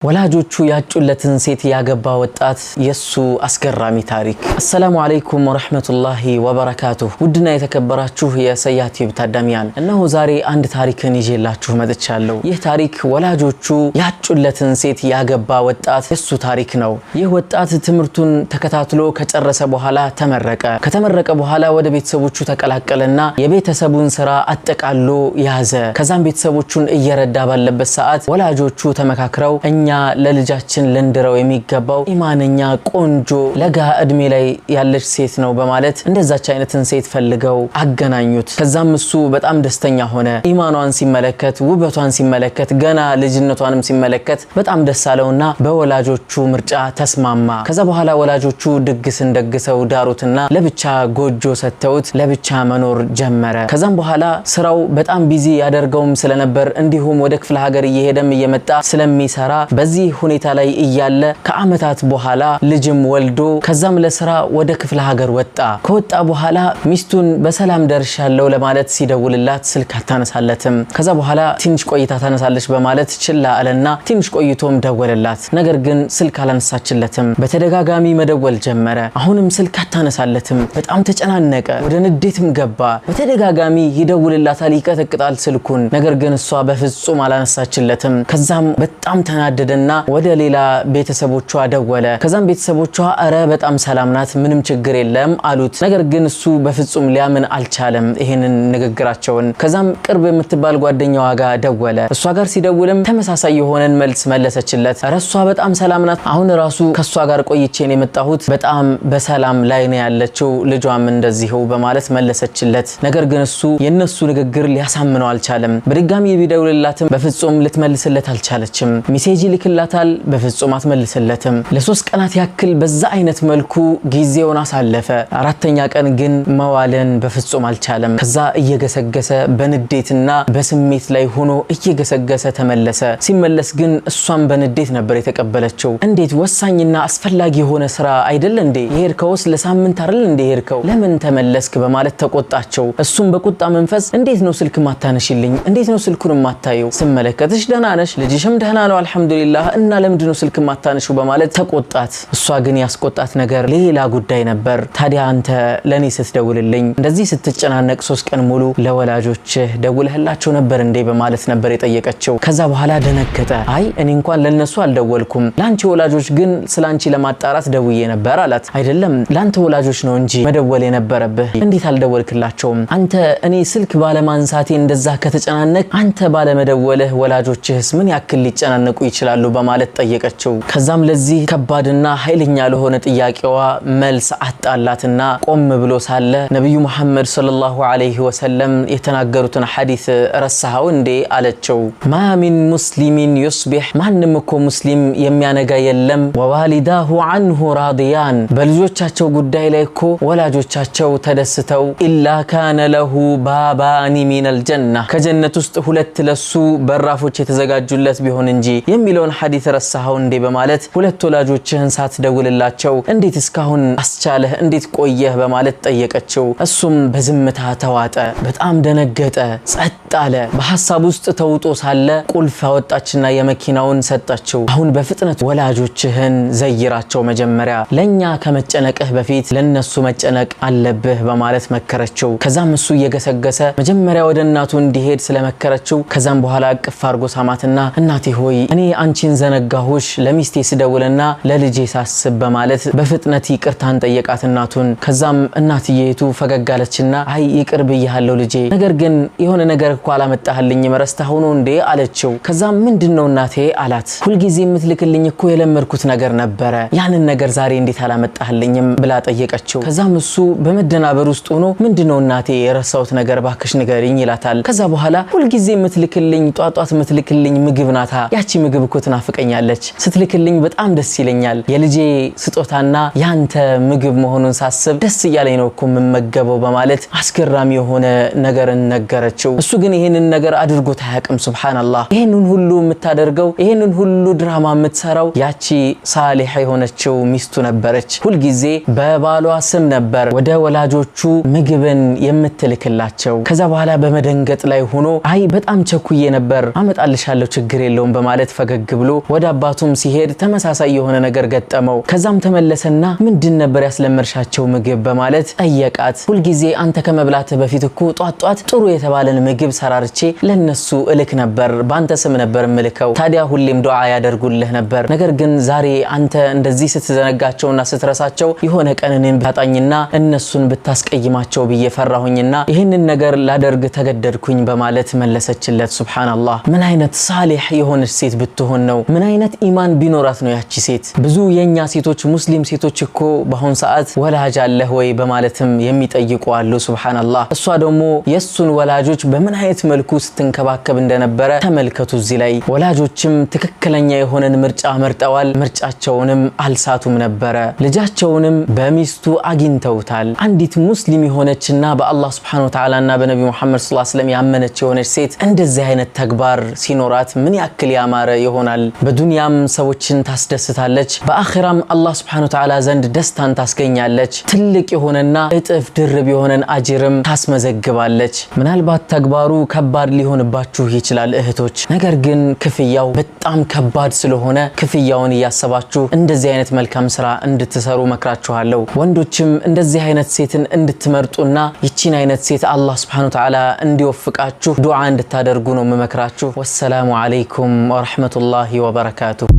ወላጆቹ ያጩለትን ሴት ያገባ ወጣት የሱ አስገራሚ ታሪክ። አሰላሙ አለይኩም ወራህመቱላሂ ወበረካቱሁ። ውድና የተከበራችሁ የሰያት ዩቲዩብ ታዳሚያን እነሆ ዛሬ አንድ ታሪክን ይዤላችሁ መጥቻለሁ። ይህ ታሪክ ወላጆቹ ያጩለትን ሴት ያገባ ወጣት የሱ ታሪክ ነው። ይህ ወጣት ትምህርቱን ተከታትሎ ከጨረሰ በኋላ ተመረቀ። ከተመረቀ በኋላ ወደ ቤተሰቦቹ ተቀላቀለና የቤተሰቡን ስራ አጠቃሎ ያዘ። ከዛም ቤተሰቦቹን እየረዳ ባለበት ሰዓት ወላጆቹ ተመካክረው እኛ ለልጃችን ልንድረው የሚገባው ኢማንኛ ቆንጆ ለጋ እድሜ ላይ ያለች ሴት ነው በማለት እንደዛች አይነትን ሴት ፈልገው አገናኙት። ከዛም እሱ በጣም ደስተኛ ሆነ። ኢማኗን ሲመለከት ውበቷን ሲመለከት ገና ልጅነቷንም ሲመለከት በጣም ደስ አለውና በወላጆቹ ምርጫ ተስማማ። ከዛ በኋላ ወላጆቹ ድግስን ደግሰው ዳሩትና ለብቻ ጎጆ ሰተውት ለብቻ መኖር ጀመረ። ከዛም በኋላ ስራው በጣም ቢዚ ያደርገውም ስለነበር እንዲሁም ወደ ክፍለ ሀገር እየሄደም እየመጣ ስለሚሰራ በዚህ ሁኔታ ላይ እያለ ከአመታት በኋላ ልጅም ወልዶ ከዛም ለስራ ወደ ክፍለ ሀገር ወጣ። ከወጣ በኋላ ሚስቱን በሰላም ደርሻለሁ ለማለት ሲደውልላት ስልክ አታነሳለትም። ከዛ በኋላ ትንሽ ቆይታ ታነሳለች በማለት ችላ አለና ትንሽ ቆይቶም ደወለላት። ነገር ግን ስልክ አላነሳችለትም። በተደጋጋሚ መደወል ጀመረ። አሁንም ስልክ አታነሳለትም። በጣም ተጨናነቀ። ወደ ንዴትም ገባ። በተደጋጋሚ ይደውልላታል፣ ይቀጠቅጣል ስልኩን። ነገር ግን እሷ በፍጹም አላነሳችለትም። ከዛም በጣም ተናደደና ወደ ሌላ ቤተሰቦቿ ደወለ። ከዛም ቤተሰቦቿ አረ በጣም ሰላም ናት ምንም ችግር የለም አሉት። ነገር ግን እሱ በፍጹም ሊያምን አልቻለም ይሄንን ንግግራቸውን። ከዛም ቅርብ የምትባል ጓደኛዋ ጋር ደወለ። እሷ ጋር ሲደውልም ተመሳሳይ የሆነን መልስ መለሰችለት። አረ እሷ በጣም ሰላም ናት፣ አሁን ራሱ ከሷ ጋር ቆይቼን የመጣሁት በጣም በሰላም ላይ ነው ያለችው፣ ልጇም እንደዚሁ በማለት መለሰችለት። ነገር ግን እሱ የነሱ ንግግር ሊያሳምነው አልቻለም። በድጋሚ ቢደውልላትም በፍጹም ልትመልስለት አልቻለችም። ሜሴጅ ይልክላታል፣ በፍጹም አትመልስለትም። ለ3 ቀናት ያክል በዛ አይነት መልኩ ጊዜውን አሳለፈ። 4ኛ ቀን ግን መዋልን በፍጹም አልቻለም። ከዛ እየገሰገሰ በንዴትና በስሜት ላይ ሆኖ እየገሰገሰ ተመለሰ። ሲመለስ ግን እሷም በንዴት ነበር የተቀበለችው። እንዴት ወሳኝና አስፈላጊ የሆነ ስራ አይደል እንዴ የሄድከውስ? ለሳምንት አይደል እንዴ ሄድከው? ለምን ተመለስክ? በማለት ተቆጣቸው። እሱም በቁጣ መንፈስ እንዴት ነው ስልክ ማታነሽልኝ? እንዴት ነው ስልኩን ማታየው? ስመለከትሽ ደህና ነሽ፣ ልጅሽም ደህና ነው አልহামዱሊላህ፣ እና ለምንድን ነው ስልክ ማታነሽው? በማለት ተቆጣት። እሷ ግን ያስቆጣት ነገር ሌላ ጉዳይ ነበር። ታዲያ አንተ ለኔ ስትደውልልኝ እንደዚህ ስትጨናነቅ 3 ቀን ሙሉ ለወላጆች ደውለህላቸው ነበር እንዴ? በማለት ነበር የጠየቀችው። ከዛ በኋላ ደነገጠ። አይ እኔ እንኳን ለነሱ አልደወልኩም፣ ላንቺ ወላጆች ግን ስላንቺ ለማጣራት ደውዬ ነበር አላት። አይደለም ላንተ ወላጆች ነው እንጂ መደወል የነበረብህ፣ እንዴት አልደወልክላቸውም? አንተ እኔ ስልክ ባለማንሳቴ እንደዛ ከተጨናነቅ አንተ ባለመደወልህ ወላጆችህስ ምን ያክል ሊጨናነቁ ይችላሉ? በማለት ጠየቀችው። ከዛም ለዚህ ከባድና ኃይለኛ ለሆነ ጥያቄዋ መልስ አጣላትና ቆም ብሎ ሳለ ነብዩ መሐመድ ሰለላሁ ዐለይሂ ወሰለም የተናገሩትን ሐዲስ ረሳኸው እንዴ አለችው። ማ ሚን ሙስሊሚን ዩስቢህ፣ ማንም እኮ ሙስሊም የሚያነጋ የለም ወዋሊዳሁ ዐንሁ ራዲያን፣ በልጆቻቸው ጉዳይ ላይ እኮ ወላጆቻቸው ተደስተው ኢላ ካነ ለሁ ባባኒ ሚነል ጀና፣ ከጀነት ውስጥ 2 ለሱ በራፎች የተዘጋጁለት ቢሆን እንጂ የሚለውን ሐዲስ ረሳኸው እንዴ? በማለት 2 ወላጆችህን ሳትደውልላቸው እንዴት እስካሁን አስቻለህ? እንዴት ቆየህ? በማለት ጠየቀችው። እሱም በዝምታ ተዋጠ። በጣም ደነገጠ፣ ጸጥ አለ። በሐሳብ ውስጥ ተውጦ ሳለ ቁልፍ አወጣችና የመኪናውን ሰጣችው። አሁን በፍጥነት ወላጆችህን ዘይራቸው፣ መጀመሪያ ለኛ ከመጨነቅህ በፊት ለነሱ መጨነቅ አለብህ በማለት መከረችው። ከዛም እሱ እየገሰገሰ መጀመሪያ ወደ እናቱ እንዲሄድ ስለመከረችው ከዛም በኋላ አቅፍ አድርጎ ሳማትና እናቴ ሆይ እኔ አንቺን ዘነጋሁሽ ለሚስቴ ስደውልና ለልጄ ሳስብ በማለት በፍጥነት ይቅርታን ጠየቃት እናቱን። ከዛም እናትየቱ ፈገግ አለችና አይ ይቅር ብያለሁ ልጄ፣ ነገር ግን የሆነ ነገር እኮ አላመጣህልኝም ረስተኸው ነው እንዴ አለችው። ከዛም ምንድነው እናቴ አላት። ሁልጊዜ የምትልክልኝ እኮ የለመድኩት ነገር ነበረ፣ ያንን ነገር ዛሬ እንዴት አላመጣህልኝም ብላ ጠየቀችው። ከዛም እሱ በመደናበር ውስጥ ሆኖ ምንድነው እናቴ የረሳሁት ነገር ባክሽ ንገሪኝ ይላታል። ከዛ በኋላ ሁልጊዜ የምትልክልኝ ጧጧት የምትልክልኝ ምግብ ናታ፣ ያቺ ምግብ እኮ ትናፍቀኛለች፣ ስትልክልኝ በጣም ደስ ይለኛል፣ የልጄ ስጦታና ያንተ ምግብ መሆኑን ሳስብ ደስ እያለኝ ነው እኮ መመገበው በማለት አስገራሚ የሆነ ነገር ነገረችው። እሱ ግን ይሄንን ነገር አድርጎት አያውቅም። ሱብሃንአላህ። ይሄንን ሁሉ የምታደርገው ይሄንን ሁሉ ድራማ የምትሰራው ያቺ ሳሊህ የሆነችው ሚስቱ ነበረች። ሁሉ ጊዜ በባሏ ስም ነበር ወደ ወላጆቹ ምግብን የምትልክላቸው። ከዛ በኋላ በመደንገጥ ላይ ሆኖ አይ በጣም ቸኩዬ ነበር አመጣልሻለሁ ችግር የለውም በማለት ፈገግ ብሎ ወደ አባቱም ሲሄድ ተመሳሳይ የሆነ ነገር ገጠመው። ከዛም ተመለሰና ምንድን ነበር ያስለመርሻቸው ምግብ በማለት ጠየቃት። ሁልጊዜ አንተ ከመብላት በፊት እኮ ጧት ጧት ጥሩ የተባለን ምግብ ሰራርቼ ለነሱ እልክ ነበር፣ ባንተ ስም ነበር ምልከው። ታዲያ ሁሌም ዱዓ ያደርጉልህ ነበር። ነገር ግን ዛሬ አንተ እንደዚህ ስትዘነጋቸውና ስትረሳቸው የሆነ ቀን እኔን ብታጣኝና እነሱን ብታስቀይማቸው ብዬ ፈራሁኝና ይህንን ነገር ላደርግ ተገደድኩኝ በማለት መለሰችለት። ሱብሃንአላህ ምን አይነት ሳሊህ የሆነች ሴት ብትሆን ነው? ምን አይነት ኢማን ቢኖራት ነው ያቺ ሴት? ብዙ የኛ ሴቶች ሙስሊም ሴቶች እኮ በአሁን ሰዓት ወላጅ አለህ ወይ በማለትም የሚጠይቁ አሉ። ሱብሃንአላህ እሷ ደግሞ የሱን ወላጆች በምን አይነት መልኩ ስትንከባከብ እንደነበረ ተመልከቱ። እዚህ ላይ ወላጆችም ትክክለኛ የሆነን ምርጫ መርጠዋል። ምርጫቸውንም አልሳቱም ነበረ። ልጃቸውንም በሚስቱ አግኝተውታል። አንዲት ሙስሊም የሆነችና በአላህ ሱብሃነሁ ወተዓላና በነቢ ሙሐመድ ሰለላሁ ዐለይሂ ወሰለም ያመነች የሆነች ሴት እንደዚህ አይነት ተግባር ሲኖራት ምን ያክል ያማረ ይሆናል። በዱንያም ሰዎችን ታስደስታለች፣ በአኺራም አላህ ሱብሃነሁ ወተዓላ ዘንድ ደስታን ታስገኛለች። ትልቅ የሆነና እጥፍ ድርብ የሆነን አጅርም ታስመዘግባለች። ምናልባት ተግባሩ ከባድ ሊሆንባችሁ ይችላል እህቶች፣ ነገር ግን ክፍያው በጣም ከባድ ስለሆነ ክፍያውን እያሰባችሁ እንደዚህ አይነት መልካም ስራ እንድትሰሩ መክራችኋለሁ። ወንዶችም እንደዚህ አይነት ሴትን እንድትመርጡና ይቺን አይነት ሴት አላህ ሱብሃነሁ ወተዓላ እንዲወፍቃችሁ ዱዓ እንድታደርጉ ነው መመክራችሁ። ወሰላሙ አለይኩም ወራህመቱላሂ ወበረካቱሁ።